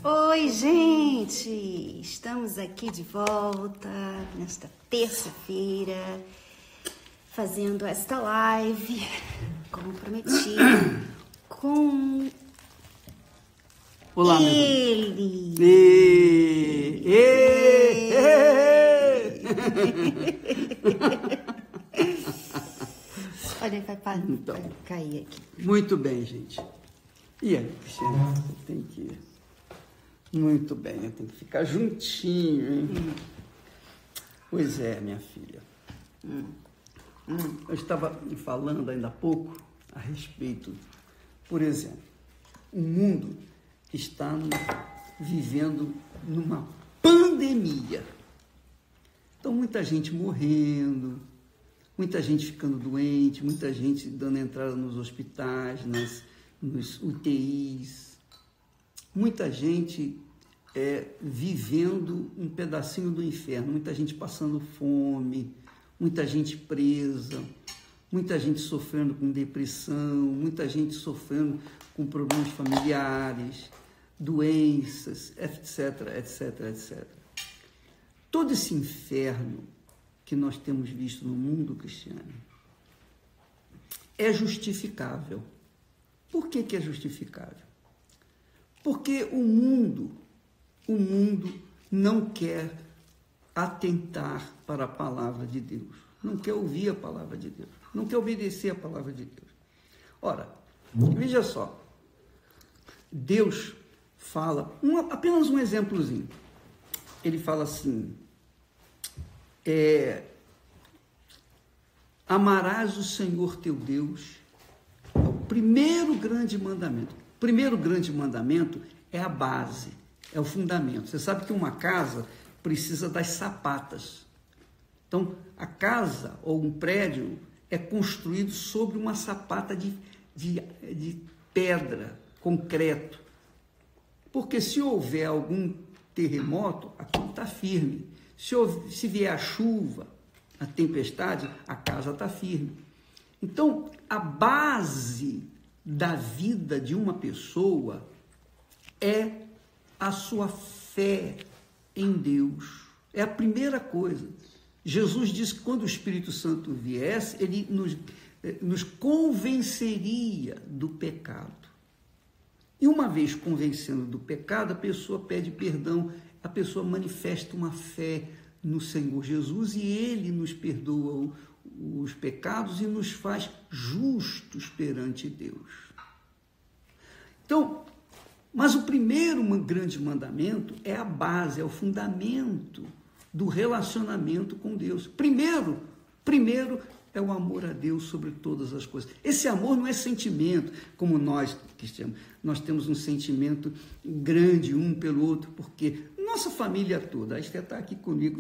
Oi, gente! Estamos aqui de volta nesta terça-feira, fazendo esta live, como prometi, com Olá, ele. Olha, vai cair aqui. Muito bem, gente. E aí, Cristiane, você tem que... Muito bem, eu tenho que ficar juntinho, hein? Pois é, minha filha. Eu estava falando ainda há pouco a respeito, por exemplo, o mundo está vivendo numa pandemia. Então, muita gente morrendo, muita gente ficando doente, muita gente dando entrada nos hospitais, nos UTIs, muita gente vivendo um pedacinho do inferno, muita gente passando fome, muita gente presa, muita gente sofrendo com depressão, muita gente sofrendo com problemas familiares, doenças, etc, etc, etc. Todo esse inferno que nós temos visto no mundo, Cristiane, é justificável. Por que é justificável? Porque o mundo não quer atentar para a palavra de Deus, não quer ouvir a palavra de Deus, não quer obedecer a palavra de Deus. Ora, veja só, Deus fala, apenas um exemplozinho, ele fala assim, amarás o Senhor teu Deus, é o primeiro grande mandamento. O primeiro grande mandamento é a base, é o fundamento. Você sabe que uma casa precisa das sapatas. Então, a casa ou um prédio é construído sobre uma sapata de pedra, concreto. Porque se houver algum terremoto, aquilo está firme. Se vier a chuva, a tempestade, a casa está firme. Então, a base da vida de uma pessoa é a sua fé em Deus. É a primeira coisa. Jesus disse que quando o Espírito Santo viesse, ele nos convenceria do pecado. E uma vez convencendo do pecado, a pessoa pede perdão, a pessoa manifesta uma fé no Senhor Jesus e Ele nos perdoa os pecados e nos faz justos perante Deus. Então, mas o primeiro grande mandamento é a base, é o fundamento do relacionamento com Deus. Primeiro é o amor a Deus sobre todas as coisas. Esse amor não é sentimento, como nós, cristianos, nós temos um sentimento grande um pelo outro, porque nossa família toda, a Esther está aqui comigo,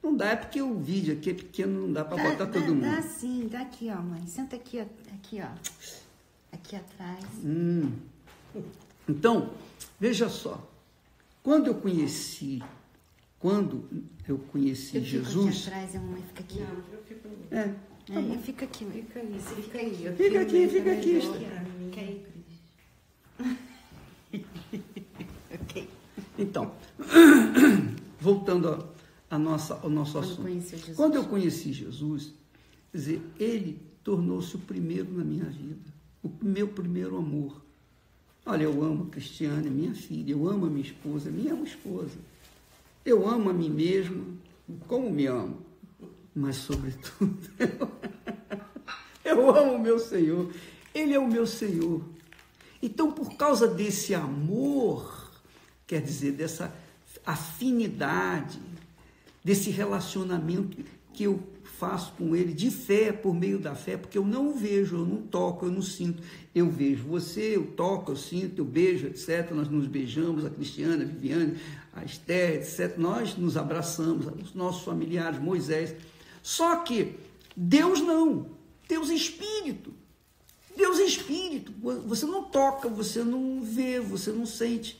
não dá, é porque o vídeo aqui é pequeno, não dá para botar todo mundo. Dá sim, dá aqui, ó, mãe, senta aqui, ó, aqui atrás. Então, veja só, quando eu conheci Jesus... Aqui atrás, a mamãe fica aqui. Não, eu fico... Eu fico aqui, fica aí. Fica aqui, Esther. Fica aí, Cris. Ok. Então, voltando ao nosso assunto. Quando eu conheci Jesus, quer dizer, ele tornou-se o primeiro na minha vida, o meu primeiro amor. Olha, eu amo a Cristiane, minha filha, eu amo a minha esposa, eu amo a mim mesmo, como me amo, mas sobretudo, eu amo o meu Senhor, Ele é o meu Senhor. Então, por causa desse amor, quer dizer, dessa afinidade, desse relacionamento que eu faço com Ele, de fé, por meio da fé, porque eu não o vejo, eu não toco, eu não sinto. Eu vejo você, eu toco, eu sinto, eu beijo, etc. Nós nos beijamos, a Cristiane, a Viviane, a Esther, etc. Nós nos abraçamos, os nossos familiares, Moisés. Só que Deus não, Deus é Espírito. Deus é Espírito. Você não toca, você não vê, você não sente.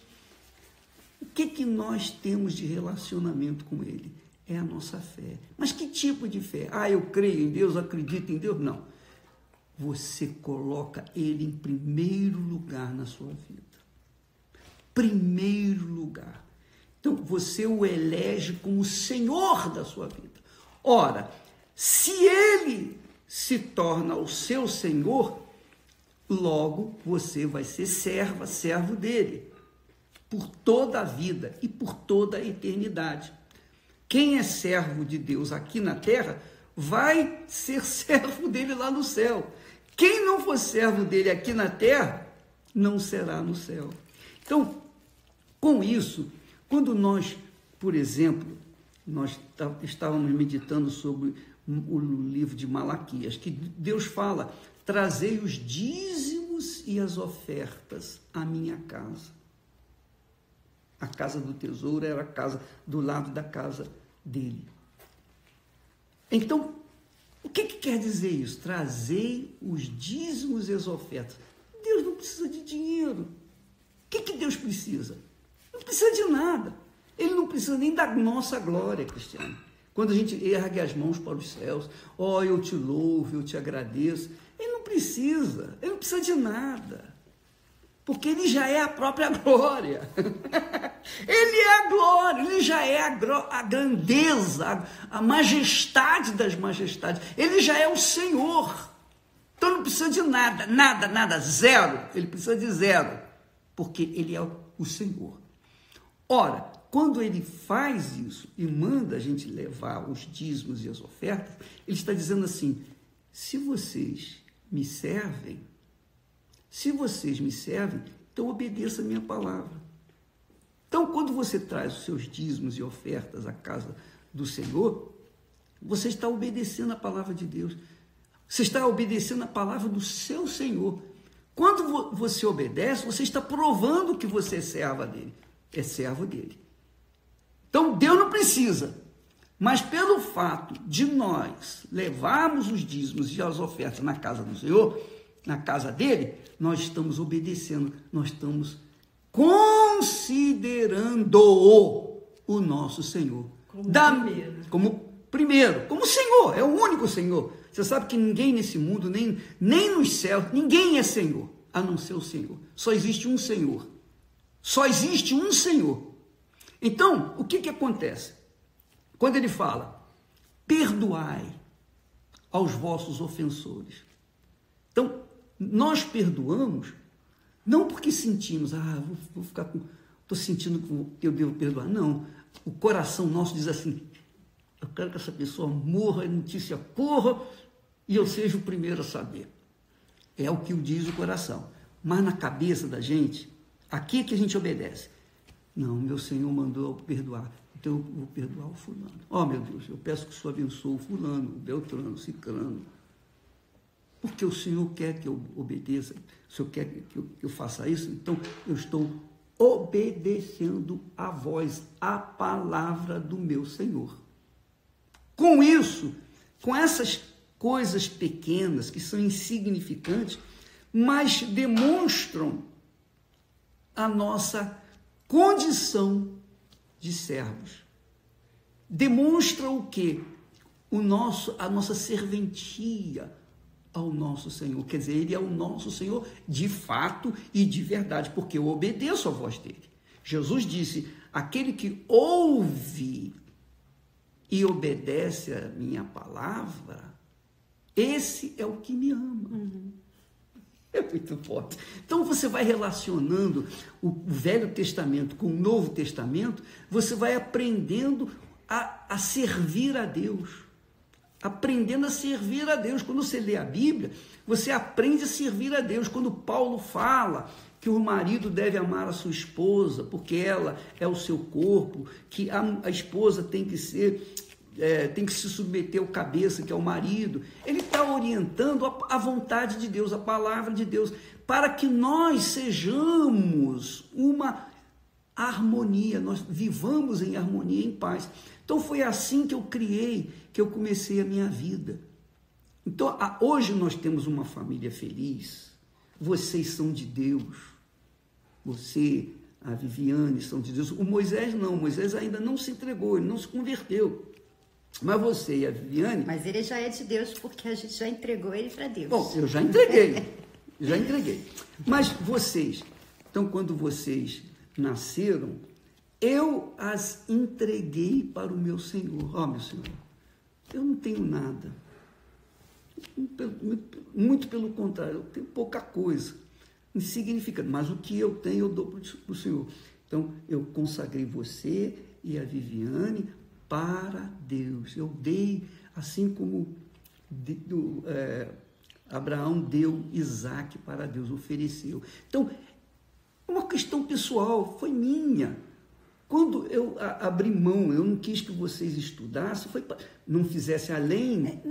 O que nós temos de relacionamento com Ele? É a nossa fé. Mas que tipo de fé? Eu creio em Deus, acredito em Deus? Não. Você coloca Ele em primeiro lugar na sua vida. primeiro lugar. Então, você o elege como Senhor da sua vida. Ora, se ele se torna o seu Senhor, logo você vai ser servo dele, por toda a vida e por toda a eternidade. Quem é servo de Deus aqui na terra, vai ser servo dele lá no céu. Quem não for servo dele aqui na terra, não será no céu. Então, com isso, quando nós, por exemplo, nós estávamos meditando sobre o livro de Malaquias, que Deus fala, trazei os dízimos e as ofertas à minha casa. A casa do tesouro era a casa do lado da casa dele. Então, o que quer dizer isso? Trazei os dízimos e as ofertas. Deus não precisa de dinheiro. O que Deus precisa? Não precisa de nada. Ele não precisa nem da nossa glória, Cristiano. Quando a gente ergue as mãos para os céus, eu te louvo, eu te agradeço. Ele não precisa de nada. Porque ele já é a própria glória. Ele é a glória, ele já é a grandeza, a majestade das majestades. Ele já é o Senhor. Então não precisa de nada, zero. Ele precisa de zero, porque ele é o Senhor. Ora, quando ele faz isso e manda a gente levar os dízimos e as ofertas, ele está dizendo assim, se vocês me servem, então obedeça a minha palavra. Então, quando você traz os seus dízimos e ofertas à casa do Senhor, você está obedecendo a palavra de Deus. Você está obedecendo a palavra do seu Senhor. Quando você obedece, você está provando que você é servo dele. Então, Deus não precisa. Mas pelo fato de nós levarmos os dízimos e as ofertas na casa do Senhor, na casa dele, nós estamos obedecendo, nós estamos considerando-o o nosso Senhor. Como Senhor, é o único Senhor. Você sabe que ninguém nesse mundo, nem nos céus, ninguém é Senhor, a não ser o Senhor. Só existe um Senhor. Só existe um Senhor. Então, o que acontece? Quando ele fala, perdoai aos vossos ofensores. Então, nós perdoamos, não porque sentimos, estou sentindo que eu devo perdoar. Não, o coração nosso diz assim, eu quero que essa pessoa morra, a notícia corra, e eu seja o primeiro a saber. É o que diz o coração. Mas na cabeça da gente, aqui é que a gente obedece. Não, meu Senhor mandou eu perdoar, então eu vou perdoar o fulano. Meu Deus, eu peço que o Senhor abençoe o fulano, o beltrano, o ciclano. Porque o Senhor quer que eu obedeça, o Senhor quer que eu faça isso, então eu estou obedecendo a voz, a palavra do meu Senhor. Com isso, com essas coisas pequenas, que são insignificantes, mas demonstram a nossa condição de servos. Demonstra o quê? A nossa serventia ao nosso Senhor. Quer dizer, ele é o nosso Senhor de fato e de verdade, porque eu obedeço a voz dele. Jesus disse, aquele que ouve e obedece a minha palavra, esse é o que me ama. É muito forte. Então, você vai relacionando o Velho Testamento com o Novo Testamento, você vai aprendendo a servir a Deus. Aprendendo a servir a Deus. Quando você lê a Bíblia, você aprende a servir a Deus. Quando Paulo fala que o marido deve amar a sua esposa, porque ela é o seu corpo, que a esposa tem que se submeter ao cabeça, que é o marido. Ele está orientando a vontade de Deus, a palavra de Deus, para que nós sejamos uma harmonia, nós vivamos em harmonia, em paz. Então foi assim que eu comecei a minha vida. Então hoje nós temos uma família feliz, vocês são de Deus, você, a Viviane, são de Deus. O Moisés não, Moisés ainda não se entregou, ele não se converteu. Mas você e a Viviane... Mas ele já é de Deus, porque a gente já entregou ele para Deus. Bom, eu já entreguei. Mas vocês... Então, quando vocês nasceram, eu as entreguei para o meu Senhor. Ó, meu Senhor, eu não tenho nada. Muito pelo contrário, eu tenho pouca coisa, insignificante, mas o que eu tenho eu dou para o Senhor. Então, eu consagrei você e a Viviane para Deus. Eu dei, assim como Abraão deu Isaac para Deus, ofereceu. Então, é uma questão pessoal, foi minha. Quando eu abri mão, eu não quis que vocês estudassem, não fizessem além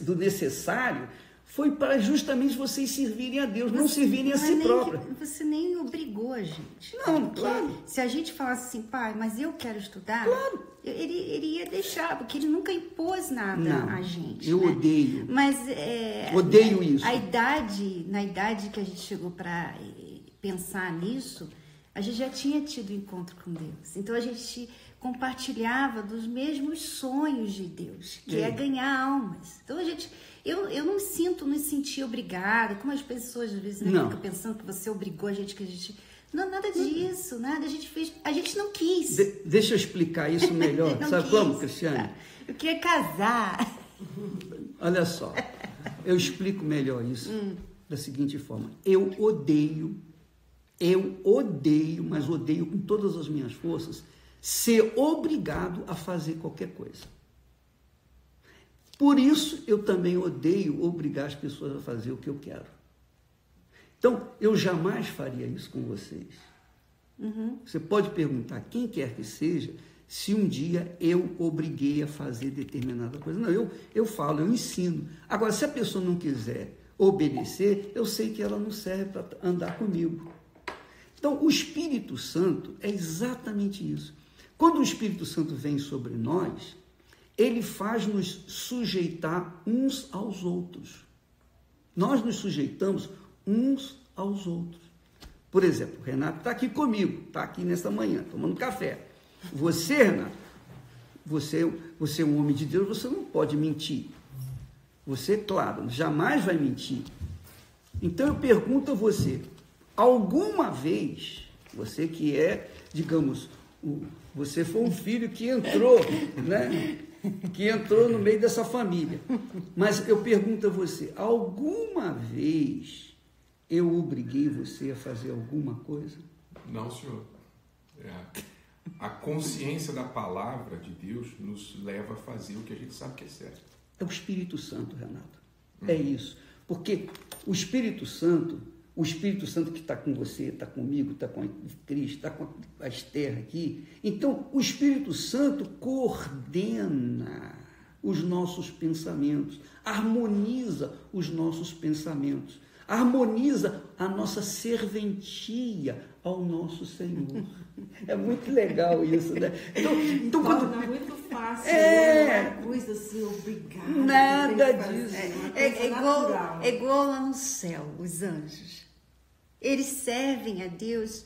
do necessário, foi para justamente vocês servirem a Deus, não servirem a si próprios. Você nem obrigou a gente. Não, claro. Se a gente falasse assim, pai, mas eu quero estudar, claro, ele ia deixar, porque ele nunca impôs nada a gente. Eu odeio. Mas odeio isso. Na idade que a gente chegou para pensar nisso, a gente já tinha tido encontro com Deus. Então, a gente compartilhava dos mesmos sonhos de Deus, que é ganhar almas. Então, eu não me senti obrigada, como as pessoas às vezes ficam pensando que você obrigou a gente, que a gente... Não, nada disso, nada. A gente fez... A gente não quis. Deixa eu explicar isso melhor. Sabe como, Cristiane? Eu queria casar. Olha só, eu explico melhor isso da seguinte forma. Eu odeio, mas odeio com todas as minhas forças, ser obrigado a fazer qualquer coisa. Por isso, eu também odeio obrigar as pessoas a fazer o que eu quero. Então, eu jamais faria isso com vocês. Você pode perguntar, quem quer que seja, se um dia eu obriguei a fazer determinada coisa. Não, eu falo, eu ensino. Agora, se a pessoa não quiser obedecer, eu sei que ela não serve para andar comigo. Então, o Espírito Santo é exatamente isso. Quando o Espírito Santo vem sobre nós, ele faz nos sujeitar uns aos outros. Nós nos sujeitamos uns aos outros. Por exemplo, o Renato está aqui comigo, está aqui nessa manhã, tomando café. Você, Renato, você é um homem de Deus, você não pode mentir. Você, claro, jamais vai mentir. Então, eu pergunto a você, alguma vez, você que é, digamos, você foi um filho que entrou, né? Que entrou no meio dessa família. Mas eu pergunto a você, alguma vez eu obriguei você a fazer alguma coisa? Não, senhor. A consciência da palavra de Deus nos leva a fazer o que a gente sabe que é certo. É o Espírito Santo, Renato. É isso. Porque o Espírito Santo que está com você, está comigo, está com Cristo, está com a Esther aqui. Então, o Espírito Santo coordena os nossos pensamentos, harmoniza os nossos pensamentos, harmoniza a nossa serventia ao nosso Senhor. É muito legal isso, né? Então quando... Não é muito fácil, uma coisa assim, obrigada. Nada disso. É igual lá no céu, os anjos. Eles servem a Deus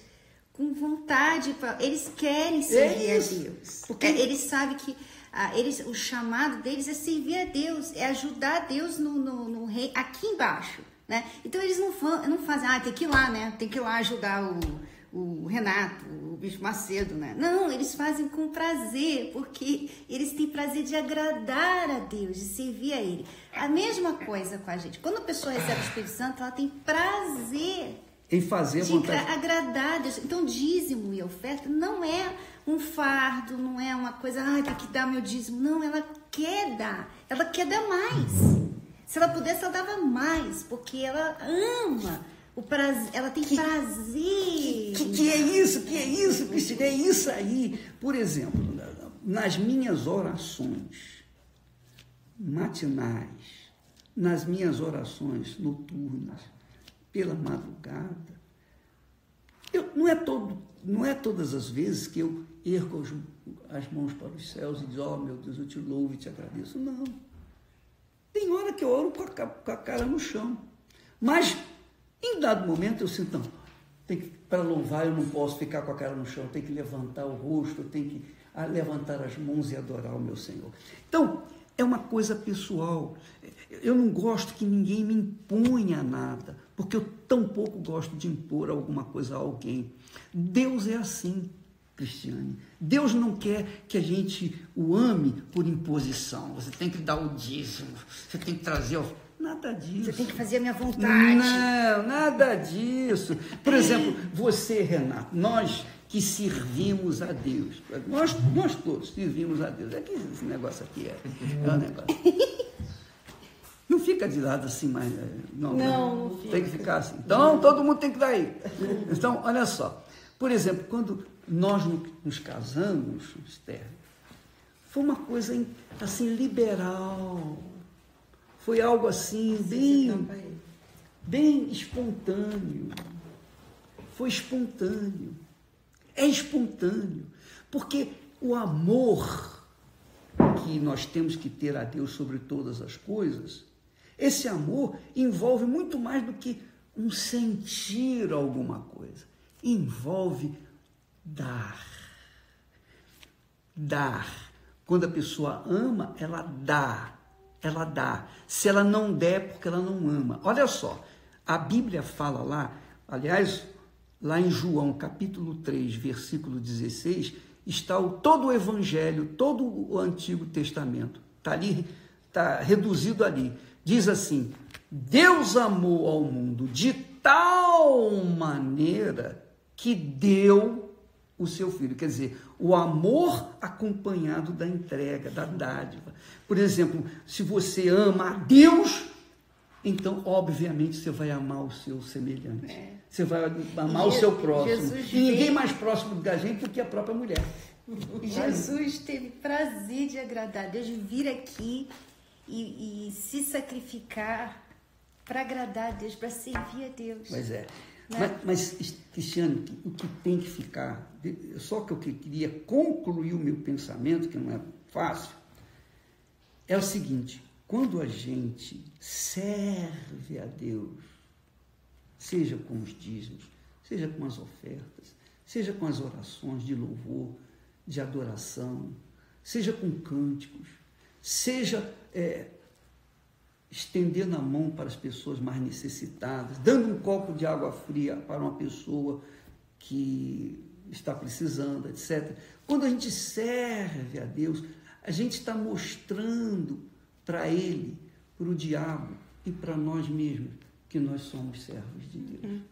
com vontade, eles querem servir a Deus. Porque eles sabem que o chamado deles é servir a Deus, é ajudar a Deus no rei, aqui embaixo, né? Então eles não fazem, tem que ir lá, né? Tem que ir lá ajudar o Renato, o Bispo Macedo, né? Não, eles fazem com prazer, porque eles têm prazer de agradar a Deus, de servir a Ele. A mesma coisa com a gente. Quando a pessoa recebe o Espírito Santo, ela tem prazer em fazer de agradar a Deus. Então, dízimo e oferta não é um fardo, não é uma coisa, tem que dar meu dízimo. Não, ela quer dar mais. Se ela pudesse, ela dava mais, porque ela ama o prazer, ela tem prazer. Que é isso, Cristina? É isso aí. Por exemplo, nas minhas orações matinais, nas minhas orações noturnas, pela madrugada, não é todas as vezes que eu ergo as mãos para os céus e digo, meu Deus, eu te louvo e te agradeço. Não. Tem hora que eu oro com a cara no chão. Mas, em dado momento, eu sinto, para louvar eu não posso ficar com a cara no chão, eu tenho que levantar o rosto, eu tenho que levantar as mãos e adorar o meu Senhor. Então, é uma coisa pessoal. Eu não gosto que ninguém me imponha nada, porque eu tão pouco gosto de impor alguma coisa a alguém. Deus é assim, Cristiane. Deus não quer que a gente o ame por imposição. Você tem que dar o dízimo, você tem que trazer nada disso. Você tem que fazer a minha vontade. Não, nada disso. Por exemplo, você, Renato, nós que servimos a Deus, nós todos servimos a Deus. É que esse negócio aqui é um negócio. Não fica de lado assim, mas não fica. Tem que ficar assim. Então, todo mundo tem que dar aí. Então, olha só. Por exemplo, quando nós nos casamos, Esther, foi uma coisa assim liberal. Foi algo assim bem espontâneo. Foi espontâneo. É espontâneo. Porque o amor que nós temos que ter a Deus sobre todas as coisas, esse amor envolve muito mais do que um sentir alguma coisa. Envolve dar. Dar. Quando a pessoa ama, ela dá. Ela dá. Se ela não der, é porque ela não ama. Olha só, a Bíblia fala lá, aliás, lá em João, capítulo 3, versículo 16, está todo o Evangelho, todo o Antigo Testamento. Está ali, está reduzido ali. Diz assim: Deus amou ao mundo de tal maneira que deu o seu Filho. Quer dizer, o amor acompanhado da entrega, da dádiva. Por exemplo, se você ama a Deus, então, obviamente, você vai amar o seu semelhante. Você vai amar o seu próximo. E ninguém mais próximo da gente do que a própria mulher. Jesus teve prazer de agradar a Deus, de vir aqui e se sacrificar para agradar a Deus, para servir a Deus. Pois é. Né? Mas, Cristiane, o que tem que ficar, só que eu queria concluir o meu pensamento, que não é fácil, é o seguinte: quando a gente serve a Deus, seja com os dízimos, seja com as ofertas, seja com as orações de louvor, de adoração, seja com cânticos, seja estendendo a mão para as pessoas mais necessitadas, dando um copo de água fria para uma pessoa que está precisando, etc. Quando a gente serve a Deus, a gente está mostrando para Ele, para o diabo e para nós mesmos que nós somos servos de Deus.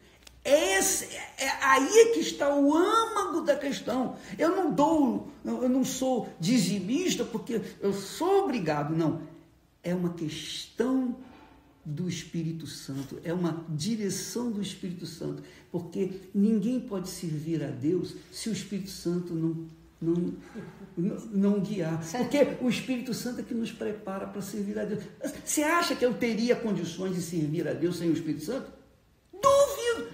Aí é que está o âmago da questão. Eu não sou dizimista porque eu sou obrigado, não. É uma questão do Espírito Santo, é uma direção do Espírito Santo, porque ninguém pode servir a Deus se o Espírito Santo não guiar, porque o Espírito Santo é que nos prepara para servir a Deus. Você acha que eu teria condições de servir a Deus sem o Espírito Santo? Duvido.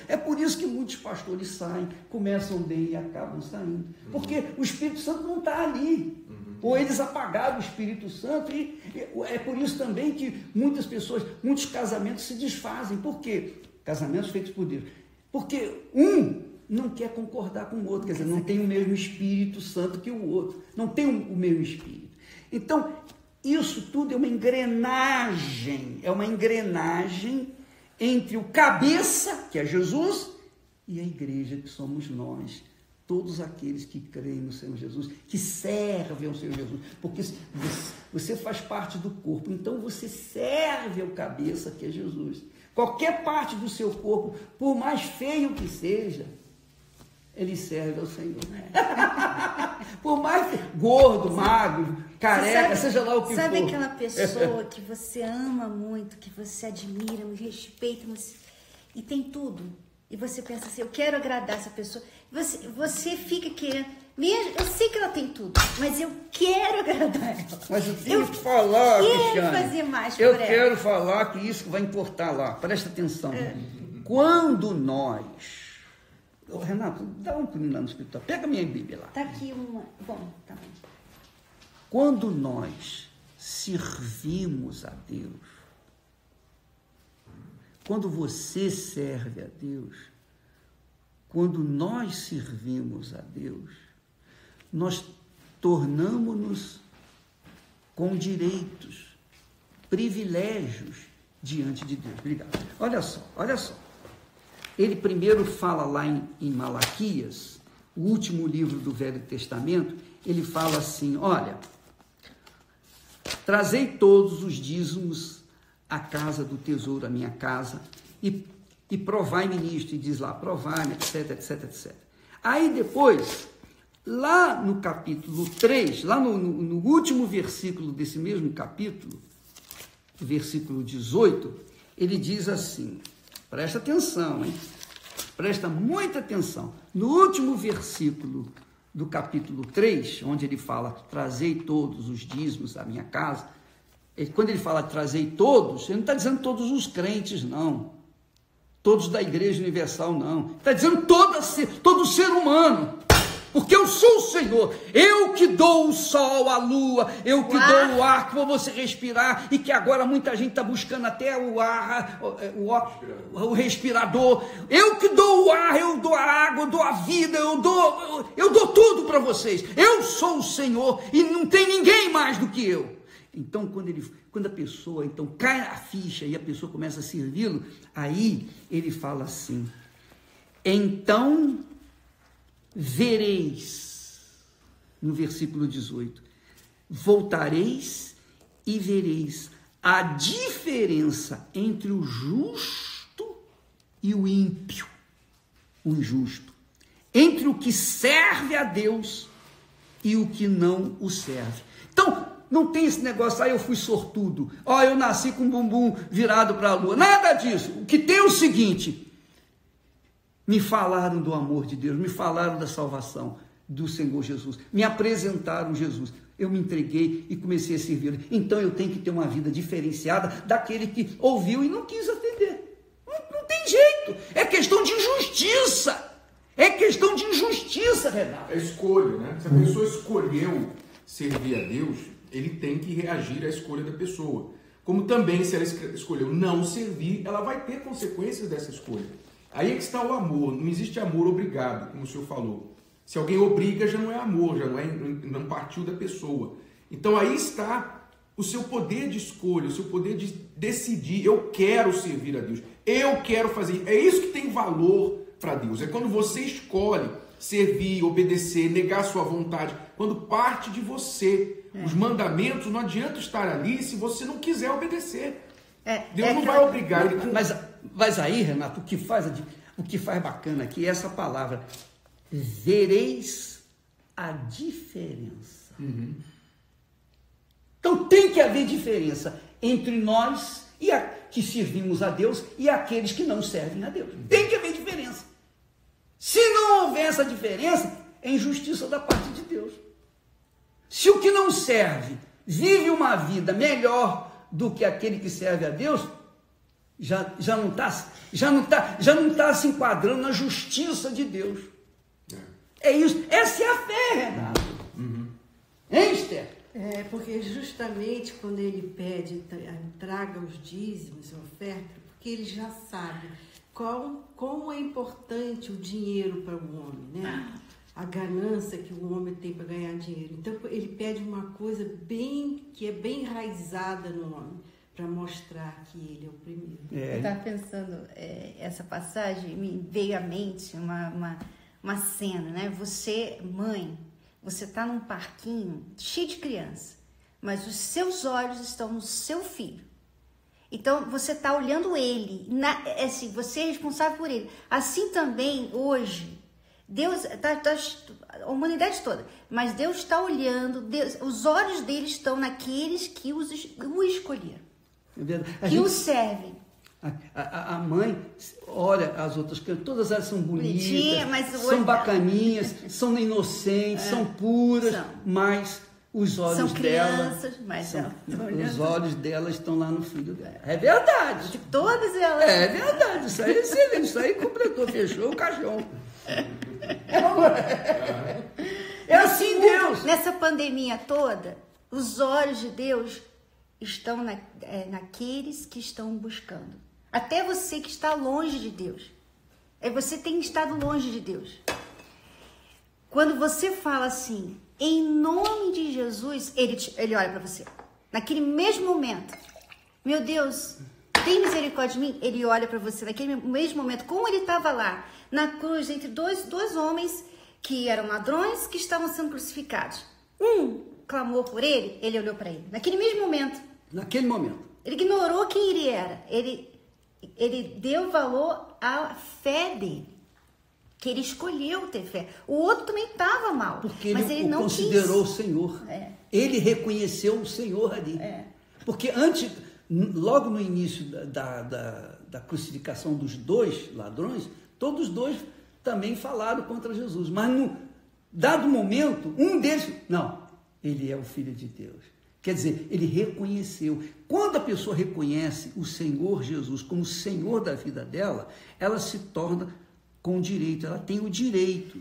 É por isso que muitos pastores saem, começam bem e acabam saindo, porque o Espírito Santo não está ali, ou eles apagaram o Espírito Santo, e é por isso também que muitas pessoas, muitos casamentos se desfazem. Por quê? Casamentos feitos por Deus, porque um não quer concordar com o outro, quer dizer, não tem o mesmo Espírito Santo que o outro, não tem o mesmo Espírito. Então, isso tudo é uma engrenagem entre o cabeça, que é Jesus, e a igreja, que somos nós, todos aqueles que creem no Senhor Jesus, que servem ao Senhor Jesus, porque você faz parte do corpo, então você serve ao cabeça, que é Jesus. Qualquer parte do seu corpo, por mais feio que seja, ele serve ao Senhor. Por mais gordo, magro, careca, seja lá o que for. Sabe aquela pessoa que você ama muito, que você admira, respeita, e tem tudo, e você pensa assim, eu quero agradar essa pessoa, você fica querendo, mesmo, eu sei que ela tem tudo, mas eu quero agradar ela. Mas eu tenho que falar, Cristiane, fazer mais por ela. Eu quero falar que isso vai importar lá, presta atenção. Quando nós... Renato, dá um pulinho lá no escritório, pega minha Bíblia lá. Tá aqui uma... Bom, tá bom. Quando nós servimos a Deus, quando você serve a Deus, quando nós servimos a Deus, nós tornamos-nos com direitos, privilégios diante de Deus. Obrigado. Olha só. Ele primeiro fala lá em Malaquias, o último livro do Velho Testamento, ele fala assim, olha, trazei todos os dízimos à casa do tesouro, à minha casa, e provai-me nisto, e diz lá, provai-me, etc, etc, etc. Aí depois, lá no capítulo 3, lá no último versículo desse mesmo capítulo, versículo 18, ele diz assim, presta atenção, hein? Presta muita atenção. No último versículo do capítulo 3, onde ele fala, trazei todos os dízimos à minha casa, quando ele fala trazei todos, ele não está dizendo todos os crentes, não. Todos da Igreja Universal, não. Está dizendo todo ser humano. Porque eu sou o Senhor, eu que dou o sol, a lua, eu que dou o ar para você respirar, e que agora muita gente está buscando até o respirador. Eu que dou o ar, eu dou a água, eu dou a vida, eu dou tudo para vocês. Eu sou o Senhor e não tem ninguém mais do que eu. Então, quando a pessoa então cai a ficha e a pessoa começa a servi-lo, aí ele fala assim, então vereis, no versículo 18, voltareis e vereis a diferença entre o justo e o ímpio, o injusto, entre o que serve a Deus e o que não o serve. Então, não tem esse negócio, eu fui sortudo, eu nasci com o bumbum virado para a lua, nada disso. O que tem é o seguinte, me falaram do amor de Deus, me falaram da salvação do Senhor Jesus, me apresentaram Jesus, eu me entreguei e comecei a servir. Então eu tenho que ter uma vida diferenciada daquele que ouviu e não quis atender. Não tem jeito, é questão de injustiça, Renato. É escolha, né? Se a pessoa escolheu servir a Deus, ele tem que reagir à escolha da pessoa. Como também, se ela escolheu não servir, ela vai ter consequências dessa escolha. Aí é que está o amor. Não existe amor obrigado, como o senhor falou. Se alguém obriga, já não é amor, não partiu da pessoa. Então aí está o seu poder de escolha, o seu poder de decidir. Eu quero servir a Deus, eu quero fazer. É isso que tem valor para Deus. É quando você escolhe servir, obedecer, negar sua vontade, quando parte de você. Os mandamentos, não adianta estar ali se você não quiser obedecer. Deus não vai obrigar. Mas aí, Renato, o que faz bacana aqui é essa palavra, vereis a diferença. Uhum. Então tem que haver diferença entre nós que servimos a Deus e aqueles que não servem a Deus. Tem que haver diferença. Se não houver essa diferença, é injustiça da parte de Deus. Se o que não serve vive uma vida melhor do que aquele que serve a Deus, já não está se enquadrando na justiça de Deus. É isso. Essa é a fé, Renato. Uhum. Hein, Esther? Porque justamente quando ele pede, traga os dízimos, a oferta, porque ele já sabe como é importante o dinheiro para o homem, né? A ganância que o homem tem para ganhar dinheiro. Então, ele pede uma coisa que é bem enraizada no homem, para mostrar que ele é o primeiro. Eu estava pensando, essa passagem me veio à mente uma cena, né? Você, mãe, você está num parquinho cheio de criança, mas os seus olhos estão no seu filho. Então, você está olhando ele, assim, você é responsável por ele. Assim também, hoje, Deus, a humanidade toda, mas Deus está olhando, os olhos dele estão naqueles que o escolheram, que o servem. A mãe olha as outras crianças, todas elas são bonitas, são bacaninhas, são inocentes, são puras, mas os olhos dela, os olhos dela estão lá no filho dela. É verdade. De todas elas. É verdade. Isso aí é excelente. Isso aí completou, fechou o caixão. É assim, Deus. Nessa pandemia toda, os olhos de Deus estão naqueles que estão buscando. Até você que está longe de Deus. Você tem estado longe de Deus. Quando você fala assim, em nome de Jesus, ele olha para você. Naquele mesmo momento, meu Deus, tem misericórdia de mim, ele olha para você naquele mesmo momento, como ele estava lá, na cruz, entre dois homens que eram ladrões que estavam sendo crucificados. Um clamou por ele, ele olhou para ele. Naquele mesmo momento. Naquele momento. Ele ignorou quem ele era. Ele deu valor à fé dele. Que ele escolheu ter fé. O outro também estava mal. Porque mas ele não considerou quis. o Senhor. É. Ele reconheceu o Senhor ali. É. Porque logo no início da crucificação dos dois ladrões, todos os dois também falaram contra Jesus. Mas num dado momento, um deles, não, ele é o Filho de Deus. Quer dizer, ele reconheceu. Quando a pessoa reconhece o Senhor Jesus como Senhor da vida dela, ela se torna com direito, ela tem o direito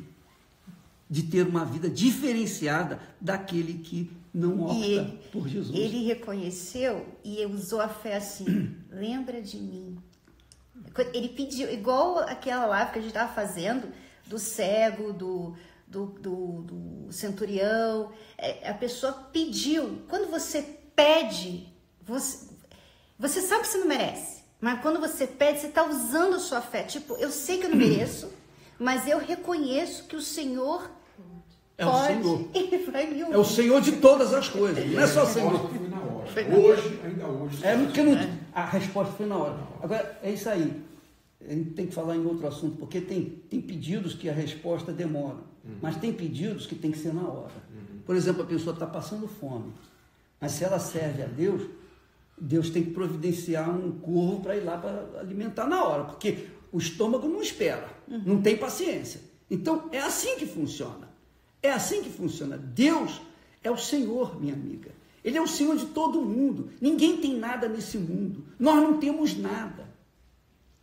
de ter uma vida diferenciada daquele que não opta por Jesus. Ele reconheceu e usou a fé assim, lembra de mim. Ele pediu, igual aquela live que a gente estava fazendo, do cego, do centurião, a pessoa pediu. Quando você pede, você sabe que você não merece, mas quando você pede, você está usando a sua fé. Tipo, eu sei que eu não mereço, mas eu reconheço que o Senhor pode. O Senhor. Ele vai me ouvir. É o Senhor de todas as coisas, não é só o Senhor. Foi na hora. Hoje, ainda hoje. Porque a resposta foi na hora. Agora, é isso aí. A gente tem que falar em outro assunto, porque tem pedidos que a resposta demora, mas tem pedidos que tem que ser na hora. Por exemplo, a pessoa está passando fome, mas se ela serve a Deus, Deus tem que providenciar um corvo para ir lá para alimentar na hora, porque o estômago não espera, não tem paciência. Então, é assim que funciona. É assim que funciona. Deus é o Senhor, minha amiga. Ele é o Senhor de todo mundo. Ninguém tem nada nesse mundo. Nós não temos nada.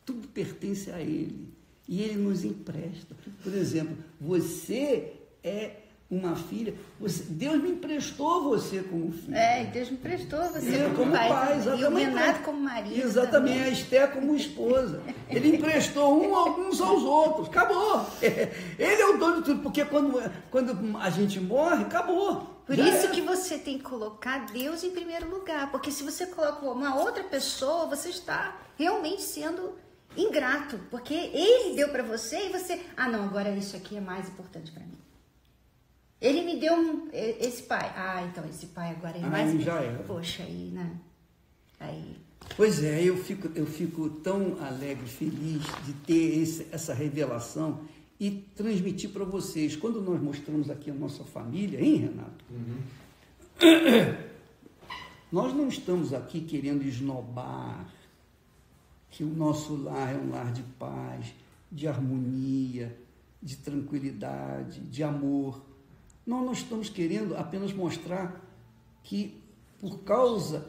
Tudo pertence a Ele. E Ele nos empresta. Por exemplo, você é uma filha. Deus me emprestou você como filha. Deus me emprestou você como pai. E o Renato como marido. Exatamente, também. a Esther como esposa. Ele emprestou uns aos outros. Acabou. Ele é o dono de tudo. Porque quando a gente morre, acabou. Por isso que você tem que colocar Deus em primeiro lugar. Porque se você coloca uma outra pessoa, você está realmente sendo ingrato. Porque Ele deu para você e você... não, agora isso aqui é mais importante para mim. Ele me deu esse pai. Então esse pai agora é mais... Aí já era. Poxa, aí, né? Aí... Pois é, eu fico tão alegre, feliz de ter essa revelação e transmitir para vocês. Quando nós mostramos aqui a nossa família, hein, Renato? Nós não estamos aqui querendo esnobar que o nosso lar é um lar de paz, de harmonia, de tranquilidade, de amor. Nós estamos querendo apenas mostrar que por causa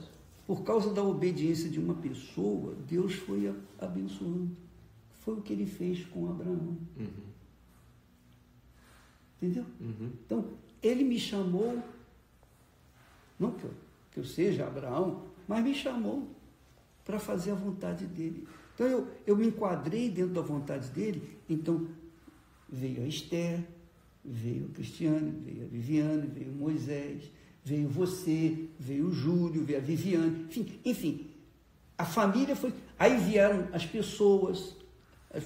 da obediência de uma pessoa, Deus foi abençoando. Foi o que Ele fez com Abraão. Entendeu? Então, Ele me chamou, não que eu seja Abraão, mas me chamou para fazer a vontade dEle. Então, eu me enquadrei dentro da vontade dEle. Então, veio a Esther, veio a Cristiane, veio a Viviane, veio o Moisés, veio você, veio o Júlio, veio a Viviane, enfim, a família foi... Aí vieram as pessoas,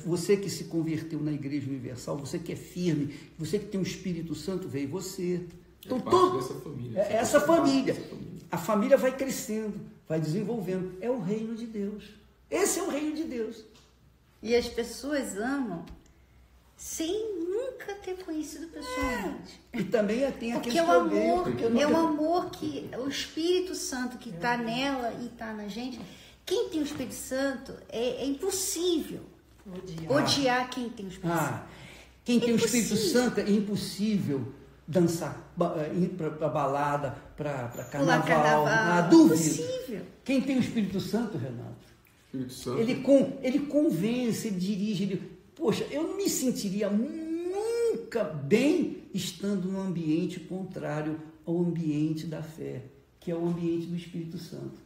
você que se converteu na Igreja Universal, você que é firme, você que tem o Espírito Santo, veio você. Então, dessa família. Essa família. A família vai crescendo, vai desenvolvendo. É o reino de Deus. Esse é o reino de Deus. E as pessoas amam sem nunca ter conhecido pessoalmente. E também tem aquele amor, é um amor que o Espírito Santo que está nela e está na gente. Quem tem o Espírito Santo é impossível odiar quem tem o Espírito Santo. Quem tem o Espírito Santo é impossível dançar, ir para balada, para carnaval. Dúvida. Impossível. Quem tem o Espírito Santo, Renato? Espírito Santo. Ele convence, ele dirige, Poxa, eu não me sentiria nunca bem estando num ambiente contrário ao ambiente da fé, que é o ambiente do Espírito Santo.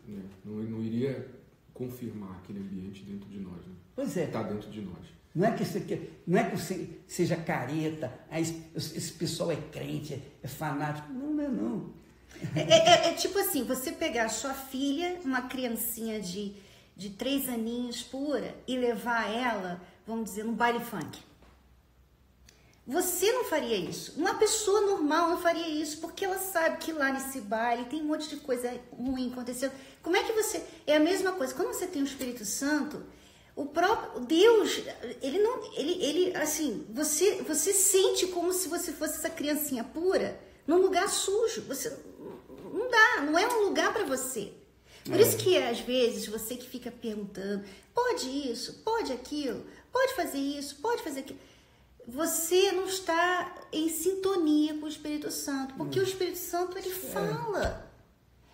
Não iria confirmar aquele ambiente dentro de nós, né? Pois é. Está dentro de nós. Não é que você seja careta, esse pessoal é crente, é fanático. Não é não. É tipo assim, você pegar a sua filha, uma criancinha de de 3 aninhos pura e levar ela, vamos dizer, num baile funk. Você não faria isso. Uma pessoa normal não faria isso, porque ela sabe que lá nesse baile tem um monte de coisa ruim acontecendo. Como é que você... É a mesma coisa. Quando você tem o Espírito Santo, o próprio Deus, ele não... assim, você sente como se você fosse essa criancinha pura num lugar sujo. Você... Não dá, não é um lugar para você. Por isso que, às vezes, você que fica perguntando, pode isso, pode aquilo, pode fazer isso, pode fazer aquilo. Você não está em sintonia com o Espírito Santo, porque o Espírito Santo, ele fala.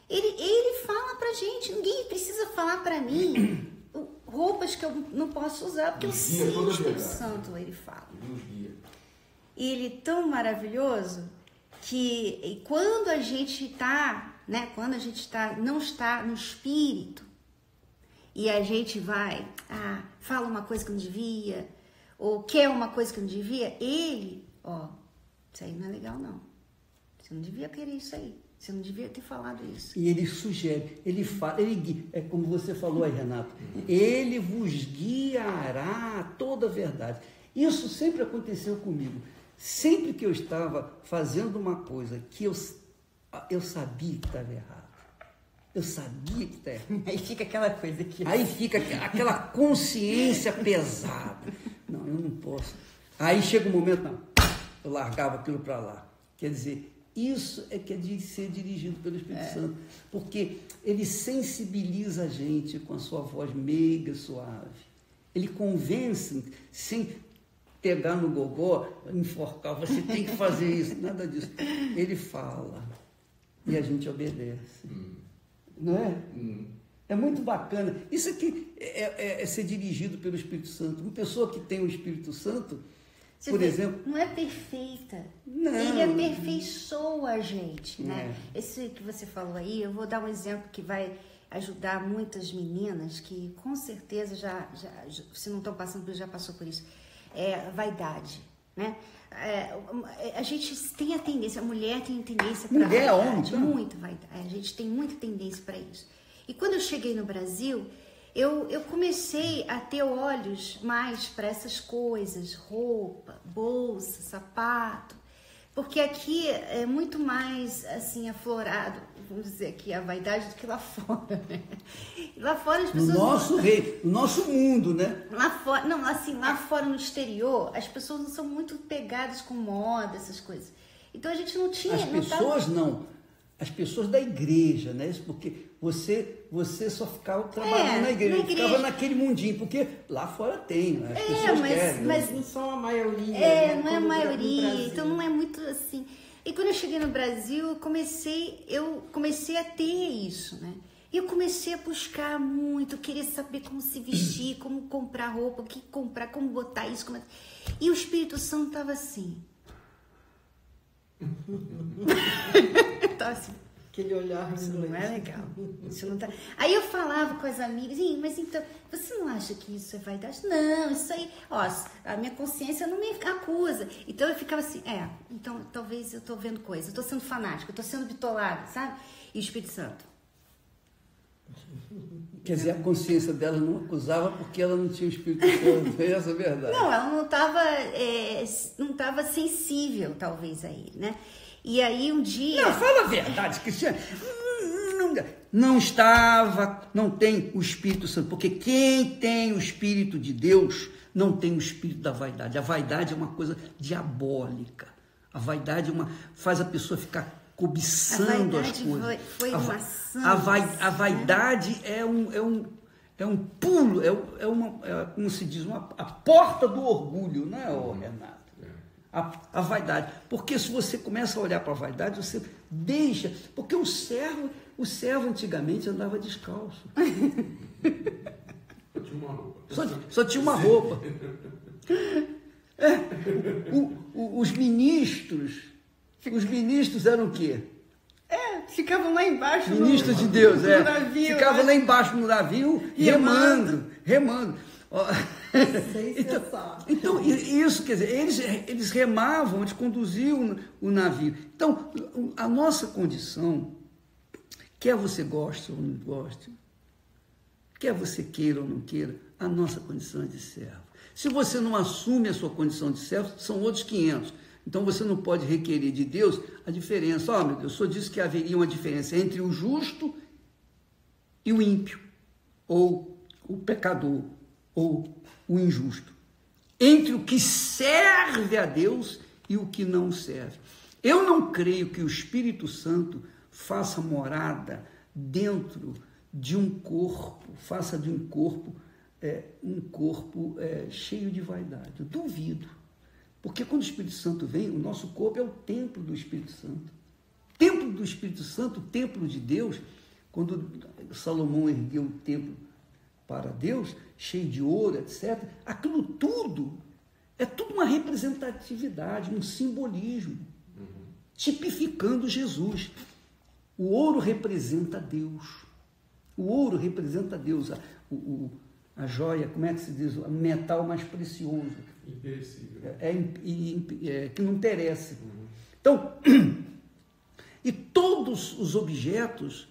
Ele fala pra gente, ninguém precisa falar pra mim roupas que eu não posso usar, porque eu sei que o Espírito Santo, ele fala. E ele é tão maravilhoso que quando a gente está, né, não está no Espírito, e a gente vai, fala uma coisa que não devia, ou quer uma coisa que não devia, ele, isso aí não é legal não. Você não devia querer isso aí. Você não devia ter falado isso. E ele sugere, ele fala, ele guia, é como você falou aí, Renato, ele vos guiará a toda a verdade. Isso sempre aconteceu comigo. Sempre que eu estava fazendo uma coisa que eu sabia que estava errado. Eu sabia que estava errado. Aí fica aquela coisa aqui. Aí fica aquela consciência pesada. Não, eu não posso. Aí chega um momento, não, eu largava aquilo para lá. Quer dizer, isso é que é de ser dirigido pelo Espírito Santo, porque ele sensibiliza a gente com a sua voz meiga, suave. Ele convence, sem pegar no gogó, enforcar, você tem que fazer isso, nada disso. Ele fala e a gente obedece. Não é? É muito bacana. Isso aqui é ser dirigido pelo Espírito Santo. Uma pessoa que tem o Espírito Santo, por exemplo... Não é perfeita. Não. Ele aperfeiçoa a gente, né? Esse que você falou aí, eu vou dar um exemplo que vai ajudar muitas meninas que com certeza já se não estão passando por isso, já passou por isso. É vaidade, né? A gente tem a tendência, a mulher tem a tendência para vaidade. Homem, tá? Muita vaidade. A gente tem muita tendência para isso. E quando eu cheguei no Brasil, eu comecei a ter olhos mais para essas coisas, roupa, bolsa, sapato, porque aqui é muito mais, assim, aflorado, vamos dizer aqui, a vaidade do que lá fora, né? Lá fora as pessoas... No nosso mundo, né? Lá fora, não, assim, lá fora no exterior, as pessoas não são muito pegadas com moda, essas coisas. Então a gente não tinha... As pessoas da igreja, né? Isso porque você só ficava trabalhando na igreja, ficava naquele mundinho, porque lá fora tem, né? As pessoas querem. Mas não são a maioria. Não é a maioria, então não é muito assim. E quando eu cheguei no Brasil, eu comecei a ter isso, né? E eu comecei a buscar muito, querer saber como se vestir, como comprar roupa, o que comprar, como botar isso. E o Espírito Santo estava assim. Então, assim, aquele olhar, isso não é legal. Isso não tá... Aí eu falava com as amigas, mas então, você não acha que isso é vaidade? Não, isso aí, a minha consciência não me acusa. Então eu ficava assim, então talvez eu tô vendo coisa, eu tô sendo fanática, eu tô sendo bitolada, sabe? E o Espírito Santo. Quer dizer, a consciência dela não acusava porque ela não tinha o Espírito Santo, essa é a verdade. Não, ela não estava sensível, talvez, a ele, né? E aí um dia... Não, fala a verdade, Cristiane. Não tem o Espírito Santo, porque quem tem o Espírito de Deus não tem o espírito da vaidade. A vaidade é uma coisa diabólica. A vaidade faz a pessoa ficar cobiçando as coisas. A vaidade é um pulo, como se diz, a porta do orgulho, não é, Renato? A vaidade. Porque se você começa a olhar para a vaidade, você deixa. Porque o servo antigamente andava descalço. Só tinha uma roupa. Os ministros eram o quê? Ficavam lá embaixo. Ministros de Deus, no navio. Ficavam lá embaixo no navio, remando. Então, isso, quer dizer, eles remavam, eles conduziam o navio. Então, a nossa condição, quer você goste ou não goste, quer você queira ou não queira, a nossa condição é de servo. Se você não assume a sua condição de servo, são outros 500. Então você não pode requerer de Deus a diferença. Meu Deus, o Senhor disse que haveria uma diferença entre o justo e o ímpio, ou o pecador, ou o injusto. Entre o que serve a Deus e o que não serve. Eu não creio que o Espírito Santo faça morada dentro de um corpo, faça de um corpo cheio de vaidade. Eu duvido. Porque quando o Espírito Santo vem, o nosso corpo é o templo do Espírito Santo. O templo do Espírito Santo, o templo de Deus, quando Salomão ergueu o templo para Deus, cheio de ouro, etc., aquilo tudo é tudo uma representatividade, um simbolismo, tipificando Jesus. O ouro representa Deus. O ouro representa Deus. A joia, como é que se diz? O metal mais precioso. Imperecível. Que não perece. Então, e todos os objetos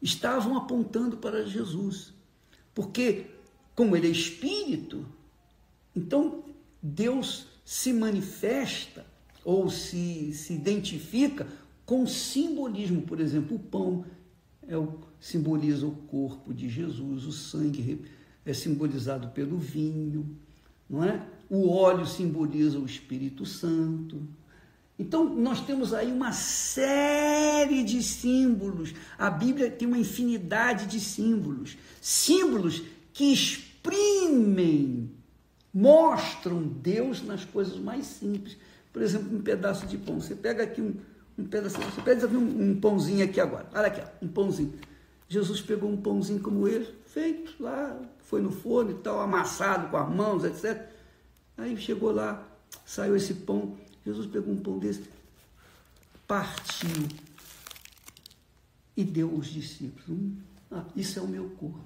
estavam apontando para Jesus. Porque, como ele é espírito, então Deus se manifesta ou se identifica com simbolismo. Por exemplo, o pão simboliza o corpo de Jesus, o sangue é simbolizado pelo vinho, não é? O óleo simboliza o Espírito Santo. Então, nós temos aí uma série de símbolos. A Bíblia tem uma infinidade de símbolos. Símbolos que exprimem, mostram Deus nas coisas mais simples. Por exemplo, um pedaço de pão. Você pega aqui um pedacinho, você pega um pãozinho aqui agora. Olha aqui, um pãozinho. Jesus pegou um pãozinho como esse, feito lá, foi no forno e tal, amassado com as mãos, etc. Aí chegou lá, saiu esse pão. Jesus pegou um pão desse, partiu e deu aos discípulos. Isso é o meu corpo.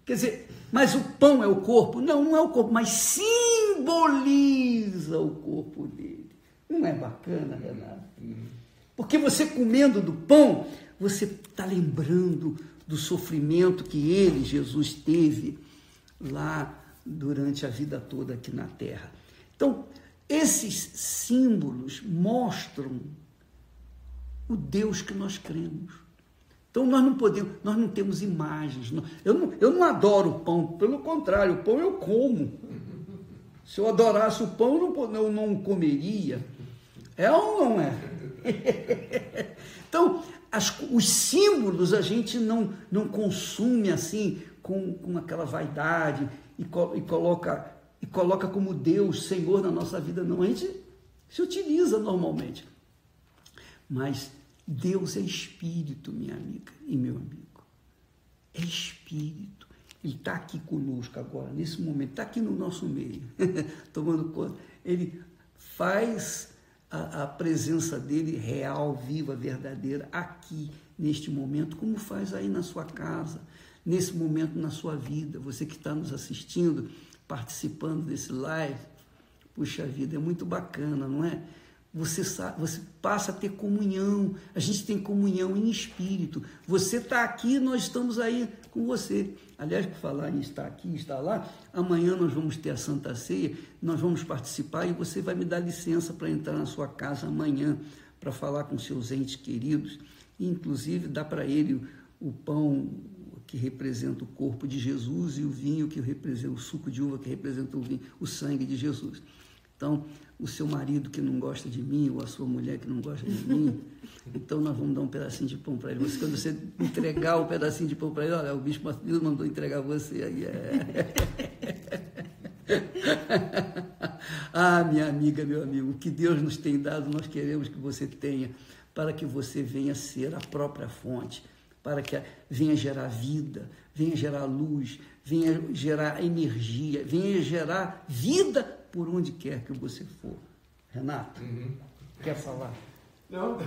Quer dizer, mas o pão é o corpo? Não, não é o corpo, mas simboliza o corpo dele. Não é bacana, Renato? Porque você comendo do pão, você está lembrando do sofrimento que ele, Jesus, teve lá durante a vida toda aqui na Terra. Então, esses símbolos mostram o Deus que nós cremos. Então, nós não temos imagens. Eu não adoro o pão, pelo contrário, o pão eu como. Se eu adorasse o pão, eu não comeria. É ou não é? Então, os símbolos a gente não consome assim, com aquela vaidade e coloca como Deus, Senhor na nossa vida, não. A gente se utiliza normalmente. Mas Deus é Espírito, minha amiga e meu amigo. É Espírito. Ele está aqui conosco agora, nesse momento, está aqui no nosso meio, tomando conta. Ele faz a presença dele real, viva, verdadeira, aqui, neste momento, como faz aí na sua casa, nesse momento na sua vida. Você que está nos assistindo, participando desse live, puxa vida, é muito bacana, não é? Você passa a ter comunhão, a gente tem comunhão em espírito. Você está aqui, nós estamos aí com você. Aliás, por falar em estar aqui, estar lá, amanhã nós vamos ter a Santa Ceia, nós vamos participar e você vai me dar licença para entrar na sua casa amanhã, para falar com seus entes queridos, e inclusive dar para ele o pão que representa o corpo de Jesus e o vinho que representa, o suco de uva que representa o vinho, o sangue de Jesus. Então, o seu marido que não gosta de mim, ou a sua mulher que não gosta de mim, então nós vamos dar um pedacinho de pão para ele. Quando você entregar o pedacinho de pão para ele, olha, o bispo Deus mandou entregar você aí. Minha amiga, meu amigo, o que Deus nos tem dado, nós queremos que você tenha, para que você venha ser a própria fonte, para que venha gerar vida, venha gerar luz, venha gerar energia, venha gerar vida por onde quer que você for. Renato, quer falar? Não,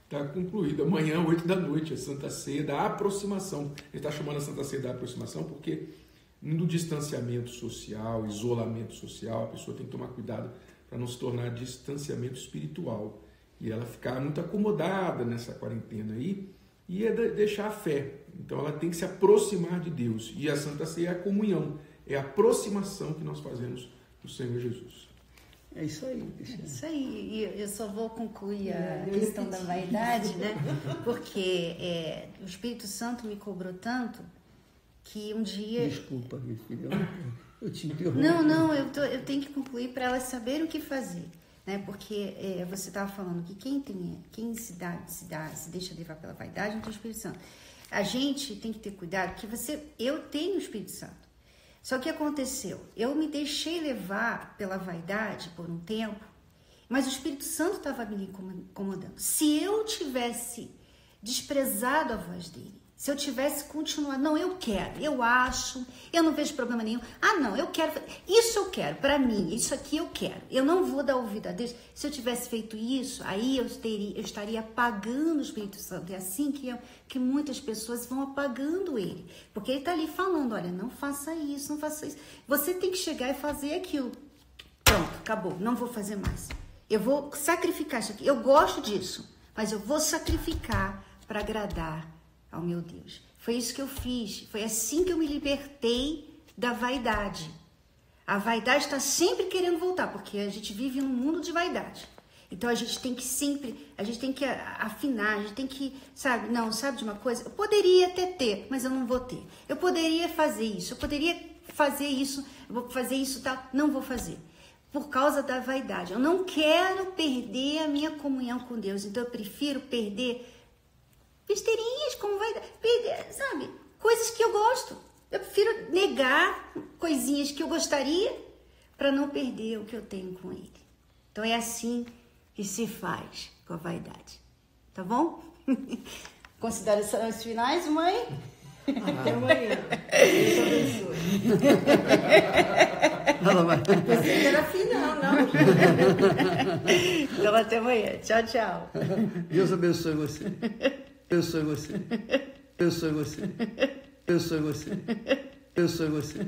está concluído. Amanhã, 8 da noite, a Santa Ceia da aproximação. Ele está chamando a Santa Ceia da aproximação porque no distanciamento social, isolamento social, a pessoa tem que tomar cuidado para não se tornar distanciamento espiritual. E ela ficar muito acomodada nessa quarentena aí, e é deixar a fé. Então ela tem que se aproximar de Deus. E a Santa Ceia é a comunhão, é a aproximação que nós fazemos do Senhor Jesus. É isso aí. É isso aí. E eu só vou concluir a questão da vaidade, né? Porque o Espírito Santo me cobrou tanto que um dia... Desculpa, minha filha, eu te interrompi. Não, eu tenho que concluir para elas saberem o que fazer, né? Porque você estava falando que quem se deixa levar pela vaidade não tem o Espírito Santo. A gente tem que ter cuidado, que eu tenho o Espírito Santo. Só que aconteceu, eu me deixei levar pela vaidade por um tempo, mas o Espírito Santo estava me incomodando. Se eu tivesse desprezado a voz dele, se eu tivesse continuado, não, eu quero, eu acho, eu não vejo problema nenhum, não, eu quero, isso eu quero, para mim, isso aqui eu quero, eu não vou dar ouvido a Deus. Se eu tivesse feito isso, aí eu estaria apagando o Espírito Santo. É assim que muitas pessoas vão apagando ele, porque ele está ali falando, olha, não faça isso, não faça isso, você tem que chegar e fazer aquilo. Pronto, acabou, não vou fazer mais, eu vou sacrificar isso aqui, eu gosto disso, mas eu vou sacrificar para agradar ao meu Deus. Foi isso que eu fiz. Foi assim que eu me libertei da vaidade. A vaidade está sempre querendo voltar, porque a gente vive num mundo de vaidade. Então a gente tem que afinar, a gente tem que, sabe de uma coisa? Eu poderia até ter, mas eu não vou ter. Eu poderia fazer isso, eu vou fazer isso, tal, não vou fazer. Por causa da vaidade. Eu não quero perder a minha comunhão com Deus, então eu prefiro perder besteirinhas, como vai perder, sabe? Coisas que eu gosto. Eu prefiro negar coisinhas que eu gostaria para não perder o que eu tenho com ele. Então é assim que se faz com a vaidade. Tá bom? Considerações finais, mãe? Até amanhã. Deus abençoe. Você que era final, não? Então até amanhã. Tchau, tchau. Deus abençoe você. Abençoe você. Abençoe você. Abençoe você. Abençoe você.